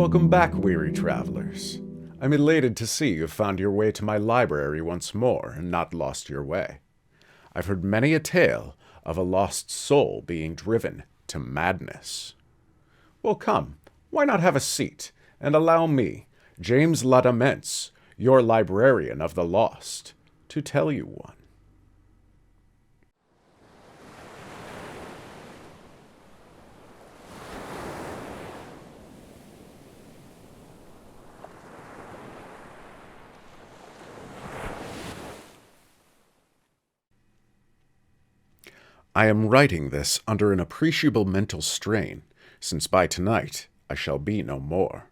Welcome back, weary travelers. I'm elated to see you've found your way to my library once more and not lost your way. I've heard many a tale of a lost soul being driven to madness. Well, come, why not have a seat and allow me, James Démence, your librarian of the lost, to tell you one. I am writing this under an appreciable mental strain, since by tonight I shall be no more.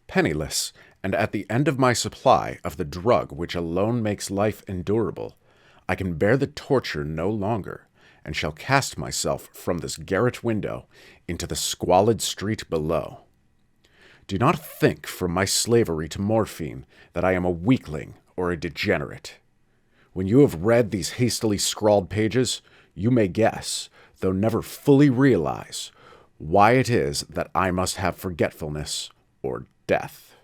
Penniless, and at the end of my supply of the drug which alone makes life endurable, I can bear the torture no longer, and shall cast myself from this garret window into the squalid street below. Do not think from my slavery to morphine that I am a weakling or a degenerate. When you have read these hastily scrawled pages, you may guess, though never fully realize, why it is that I must have forgetfulness or death.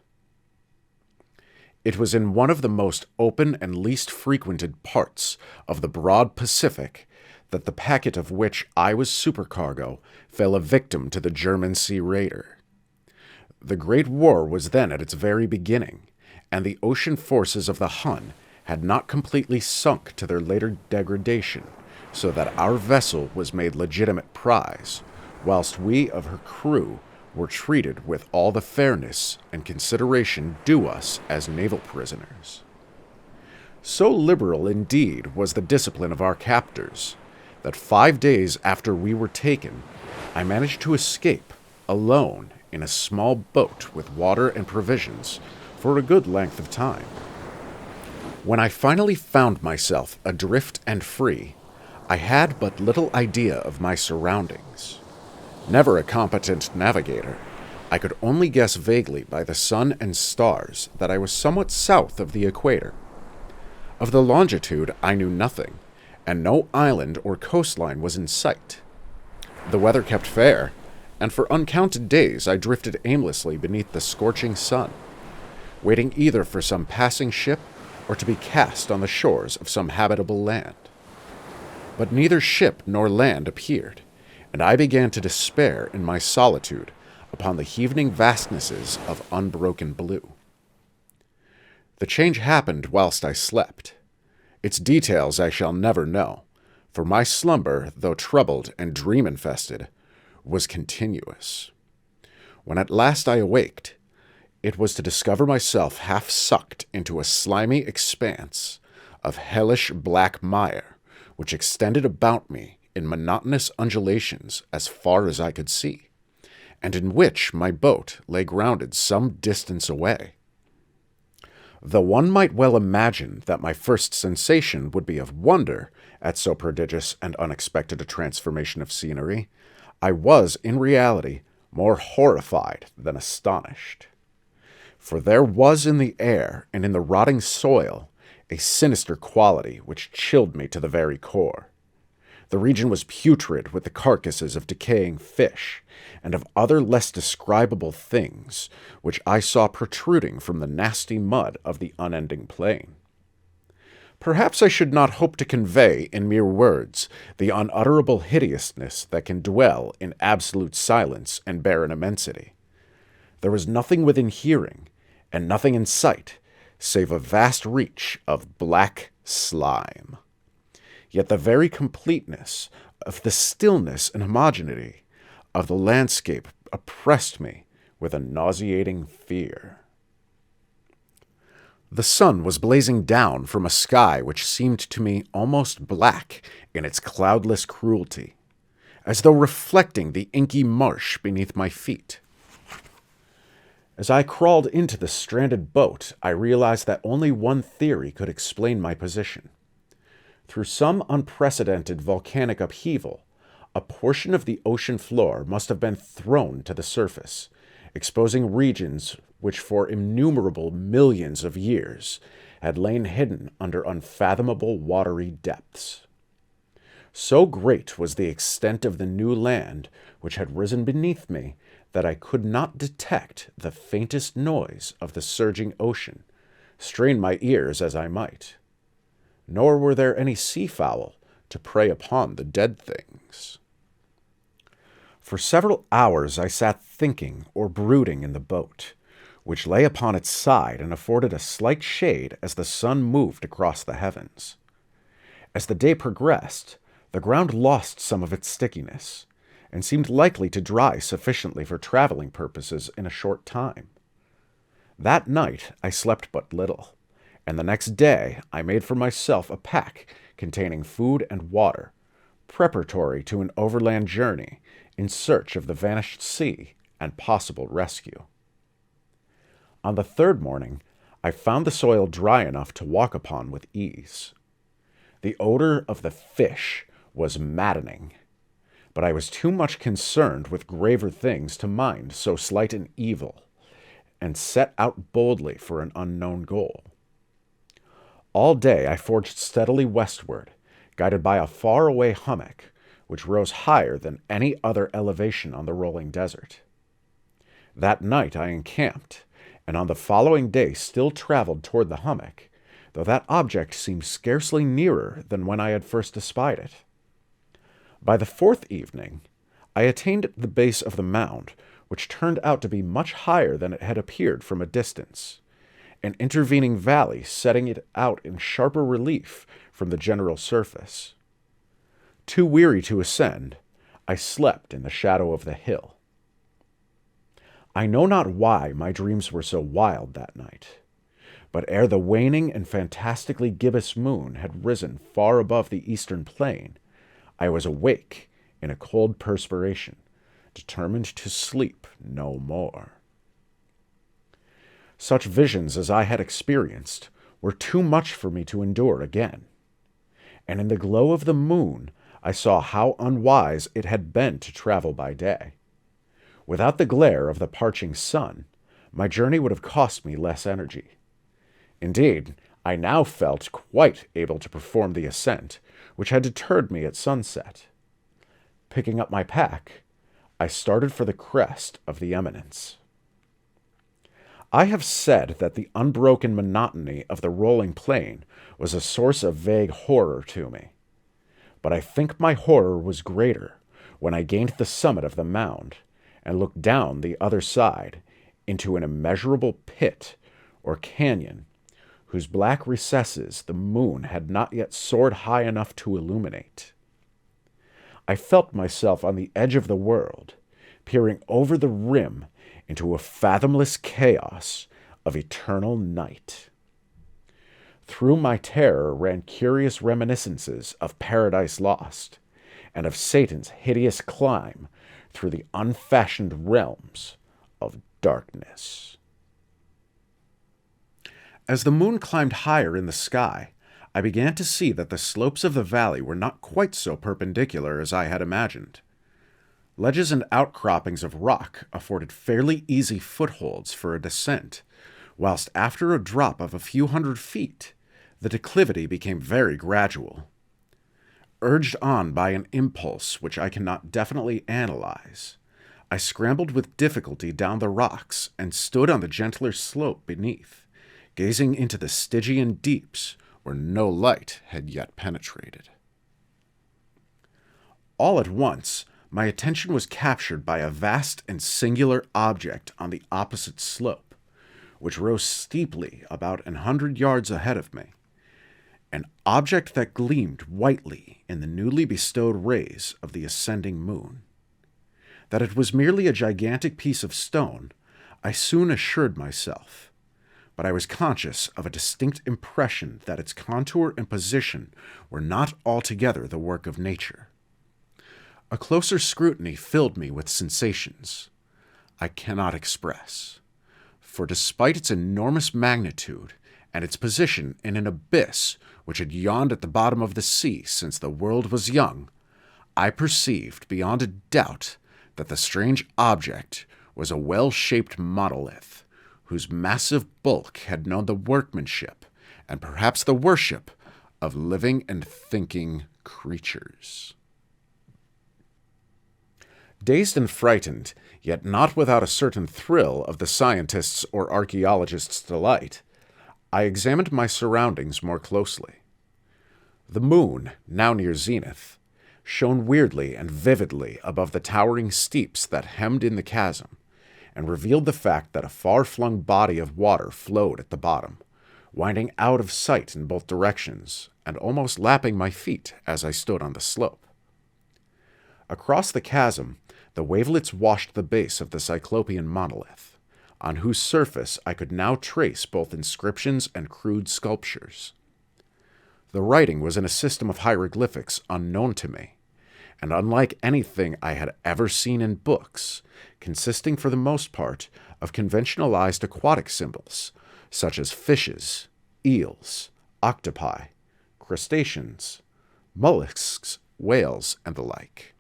It was in one of the most open and least frequented parts of the broad Pacific that the packet of which I was supercargo fell a victim to the German sea raider. The Great War was then at its very beginning, and the ocean forces of the Hun had not completely sunk to their later degradation, so that our vessel was made legitimate prize, whilst we of her crew were treated with all the fairness and consideration due us as naval prisoners. So liberal indeed was the discipline of our captors, that 5 days after we were taken, I managed to escape, alone, in a small boat with water and provisions, for a good length of time. When I finally found myself adrift and free, I had but little idea of my surroundings. Never a competent navigator, I could only guess vaguely by the sun and stars that I was somewhat south of the equator. Of the longitude I knew nothing, and no island or coastline was in sight. The weather kept fair, and for uncounted days I drifted aimlessly beneath the scorching sun, waiting either for some passing ship or to be cast on the shores of some habitable land. But neither ship nor land appeared, and I began to despair in my solitude upon the heaving vastnesses of unbroken blue. The change happened whilst I slept. Its details I shall never know, for my slumber, though troubled and dream-infested, was continuous. When at last I awaked, it was to discover myself half sucked into a slimy expanse of hellish black mire, which extended about me in monotonous undulations as far as I could see, and in which my boat lay grounded some distance away. Though one might well imagine that my first sensation would be of wonder at so prodigious and unexpected a transformation of scenery, I was, in reality, more horrified than astonished. For there was in the air and in the rotting soil a sinister quality which chilled me to the very core. The region was putrid with the carcasses of decaying fish, and of other less describable things, which I saw protruding from the nasty mud of the unending plain. Perhaps I should not hope to convey in mere words the unutterable hideousness that can dwell in absolute silence and barren immensity. There was nothing within hearing, and nothing in sight, save a vast reach of black slime. Yet the very completeness of the stillness and homogeneity of the landscape oppressed me with a nauseating fear. The sun was blazing down from a sky which seemed to me almost black in its cloudless cruelty, as though reflecting the inky marsh beneath my feet. As I crawled into the stranded boat, I realized that only one theory could explain my position. Through some unprecedented volcanic upheaval, a portion of the ocean floor must have been thrown to the surface, exposing regions which for innumerable millions of years had lain hidden under unfathomable watery depths. So great was the extent of the new land which had risen beneath me that I could not detect the faintest noise of the surging ocean, strain my ears as I might. Nor were there any seafowl to prey upon the dead things. For several hours I sat thinking or brooding in the boat, which lay upon its side and afforded a slight shade as the sun moved across the heavens. As the day progressed, the ground lost some of its stickiness, and seemed likely to dry sufficiently for traveling purposes in a short time. That night I slept but little, and the next day I made for myself a pack containing food and water, preparatory to an overland journey in search of the vanished sea and possible rescue. On the third morning, I found the soil dry enough to walk upon with ease. The odor of the fish was maddening, but I was too much concerned with graver things to mind so slight an evil, and set out boldly for an unknown goal. All day I forged steadily westward, guided by a far-away hummock, which rose higher than any other elevation on the rolling desert. That night I encamped, and on the following day still traveled toward the hummock, though that object seemed scarcely nearer than when I had first espied it. By the fourth evening, I attained the base of the mound, which turned out to be much higher than it had appeared from a distance, an intervening valley setting it out in sharper relief from the general surface. Too weary to ascend, I slept in the shadow of the hill. I know not why my dreams were so wild that night, but ere the waning and fantastically gibbous moon had risen far above the eastern plain, I was awake in a cold perspiration, determined to sleep no more. Such visions as I had experienced were too much for me to endure again, and in the glow of the moon I saw how unwise it had been to travel by day. Without the glare of the parching sun, my journey would have cost me less energy. Indeed, I now felt quite able to perform the ascent, which had deterred me at sunset. Picking up my pack, I started for the crest of the eminence. I have said that the unbroken monotony of the rolling plain was a source of vague horror to me, but I think my horror was greater when I gained the summit of the mound and looked down the other side into an immeasurable pit or canyon whose black recesses the moon had not yet soared high enough to illuminate. I felt myself on the edge of the world, peering over the rim into a fathomless chaos of eternal night. Through my terror ran curious reminiscences of Paradise Lost, and of Satan's hideous climb through the unfashioned realms of darkness. As the moon climbed higher in the sky, I began to see that the slopes of the valley were not quite so perpendicular as I had imagined. Ledges and outcroppings of rock afforded fairly easy footholds for a descent, whilst after a drop of a few hundred feet, the declivity became very gradual. Urged on by an impulse which I cannot definitely analyze, I scrambled with difficulty down the rocks and stood on the gentler slope beneath, gazing into the Stygian deeps where no light had yet penetrated. All at once, my attention was captured by a vast and singular object on the opposite slope, which rose steeply about 100 yards ahead of me. An object that gleamed whitely in the newly bestowed rays of the ascending moon. That it was merely a gigantic piece of stone, I soon assured myself, but I was conscious of a distinct impression that its contour and position were not altogether the work of nature. A closer scrutiny filled me with sensations I cannot express, for despite its enormous magnitude and its position in an abyss which had yawned at the bottom of the sea since the world was young, I perceived beyond a doubt that the strange object was a well-shaped monolith, whose massive bulk had known the workmanship and perhaps the worship of living and thinking creatures. Dazed and frightened, yet not without a certain thrill of the scientist's or archaeologist's delight, I examined my surroundings more closely. The moon, now near zenith, shone weirdly and vividly above the towering steeps that hemmed in the chasm, and revealed the fact that a far-flung body of water flowed at the bottom, winding out of sight in both directions and almost lapping my feet as I stood on the slope. Across the chasm, the wavelets washed the base of the Cyclopean monolith, on whose surface I could now trace both inscriptions and crude sculptures. The writing was in a system of hieroglyphics unknown to me, and unlike anything I had ever seen in books, consisting for the most part of conventionalized aquatic symbols, such as fishes, eels, octopi, crustaceans, mollusks, whales, and the like.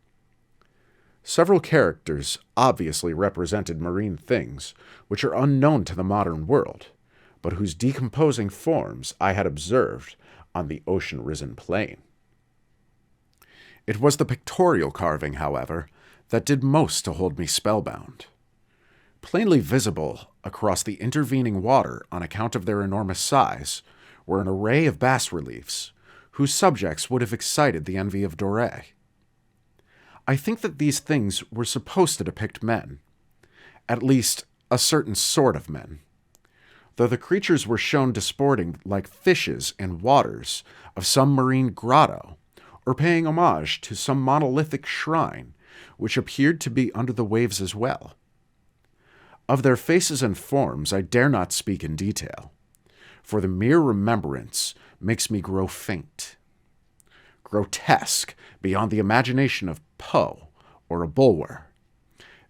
Several characters obviously represented marine things which are unknown to the modern world, but whose decomposing forms I had observed on the ocean-risen plain. It was the pictorial carving, however, that did most to hold me spellbound. Plainly visible across the intervening water on account of their enormous size were an array of bas-reliefs, whose subjects would have excited the envy of Doré. I think that these things were supposed to depict men, at least a certain sort of men, though the creatures were shown disporting like fishes in waters of some marine grotto, or paying homage to some monolithic shrine which appeared to be under the waves as well. Of their faces and forms I dare not speak in detail, for the mere remembrance makes me grow faint. Grotesque beyond the imagination of Poe or a Bulwer,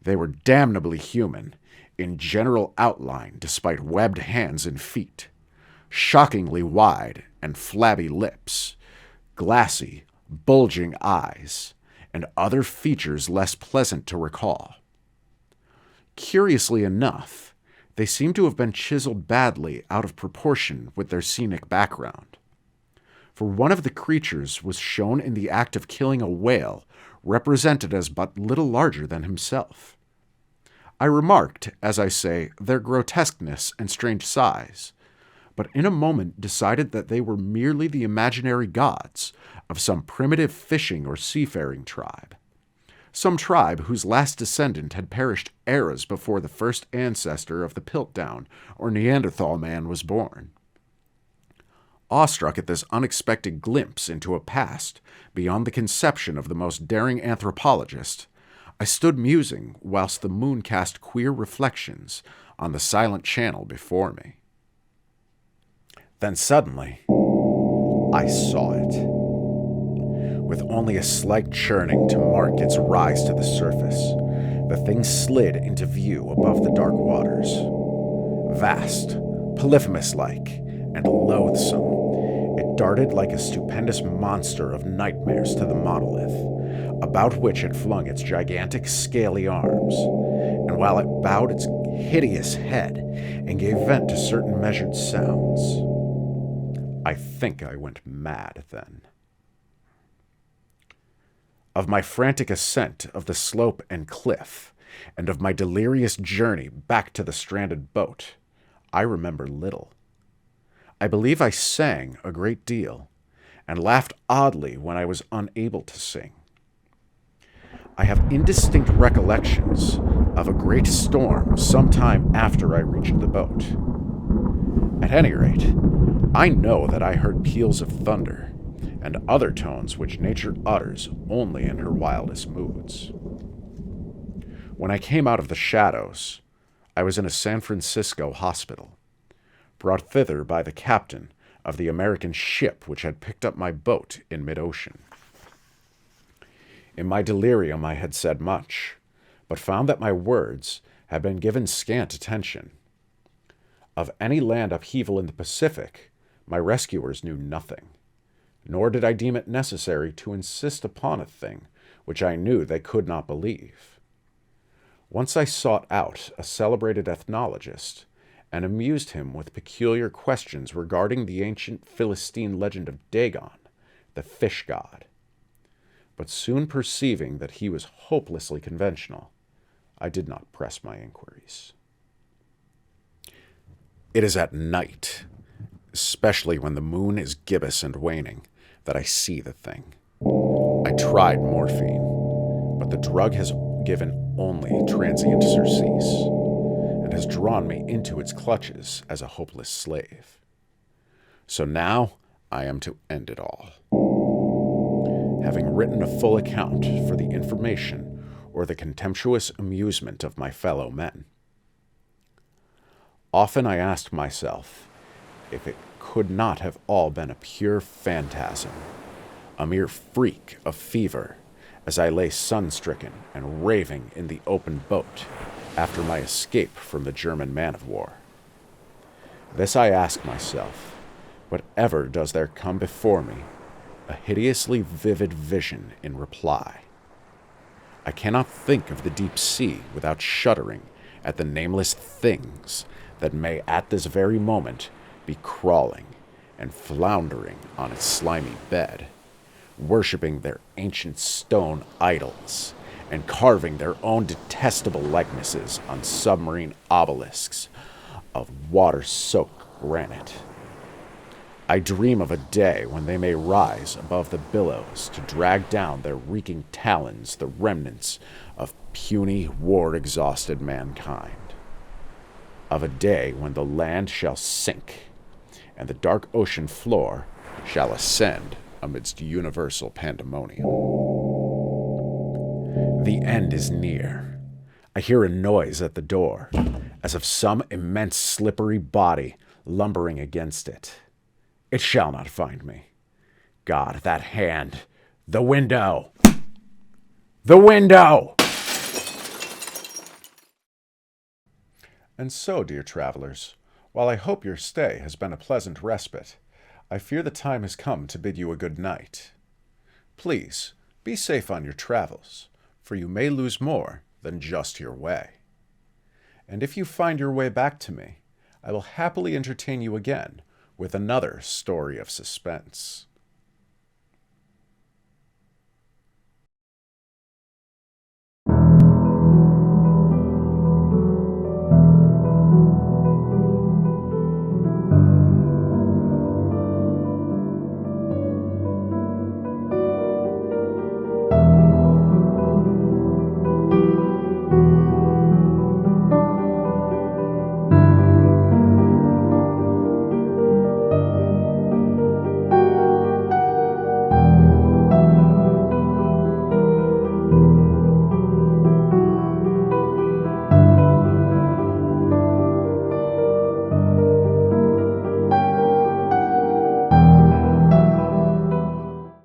they were damnably human in general outline despite webbed hands and feet, shockingly wide and flabby lips, glassy, bulging eyes, and other features less pleasant to recall. Curiously enough, they seem to have been chiseled badly out of proportion with their scenic background, for one of the creatures was shown in the act of killing a whale represented as but little larger than himself. I remarked, as I say, their grotesqueness and strange size, but in a moment decided that they were merely the imaginary gods of some primitive fishing or seafaring tribe, some tribe whose last descendant had perished eras before the first ancestor of the Piltdown or Neanderthal man was born. Awestruck at this unexpected glimpse into a past beyond the conception of the most daring anthropologist, I stood musing whilst the moon cast queer reflections on the silent channel before me. Then suddenly, I saw it. With only a slight churning to mark its rise to the surface, the thing slid into view above the dark waters. Vast, Polyphemus-like, and loathsome, it darted like a stupendous monster of nightmares to the monolith, about which it flung its gigantic scaly arms, and while it bowed its hideous head and gave vent to certain measured sounds. I think I went mad then. Of my frantic ascent of the slope and cliff, and of my delirious journey back to the stranded boat, I remember little. I believe I sang a great deal, and laughed oddly when I was unable to sing. I have indistinct recollections of a great storm some time after I reached the boat. At any rate, I know that I heard peals of thunder, and other tones which nature utters only in her wildest moods. When I came out of the shadows, I was in a San Francisco hospital, brought thither by the captain of the American ship which had picked up my boat in mid-ocean. In my delirium I had said much, but found that my words had been given scant attention. Of any land upheaval in the Pacific, my rescuers knew nothing, nor did I deem it necessary to insist upon a thing which I knew they could not believe. Once I sought out a celebrated ethnologist, and amused him with peculiar questions regarding the ancient Philistine legend of Dagon, the fish god. but soon perceiving that he was hopelessly conventional, I did not press my inquiries. It is at night, especially when the moon is gibbous and waning, that I see the thing. I tried morphine, but the drug has given only transient surcease, and has drawn me into its clutches as a hopeless slave. So now I am to end it all. Having written a full account for the information or the contemptuous amusement of my fellow men. Often I asked myself if it could not have all been a pure phantasm, a mere freak of fever, as I lay sun-stricken and raving in the open boat after my escape from the German man-of-war. This I ask myself, but ever does there come before me a hideously vivid vision in reply. I cannot think of the deep sea without shuddering at the nameless things that may at this very moment be crawling and floundering on its slimy bed, worshipping their ancient stone idols, and carving their own detestable likenesses on submarine obelisks of water-soaked granite. I dream of a day when they may rise above the billows to drag down their reeking talons the remnants of puny, war-exhausted mankind. Of a day when the land shall sink, and the dark ocean floor shall ascend amidst universal pandemonium. The end is near. I hear a noise at the door, as of some immense slippery body lumbering against it. It shall not find me. God, that hand! The window! The window! And so, dear travelers, while I hope your stay has been a pleasant respite, I fear the time has come to bid you a good night. Please, be safe on your travels, for you may lose more than just your way. And if you find your way back to me, I will happily entertain you again with another story of suspense.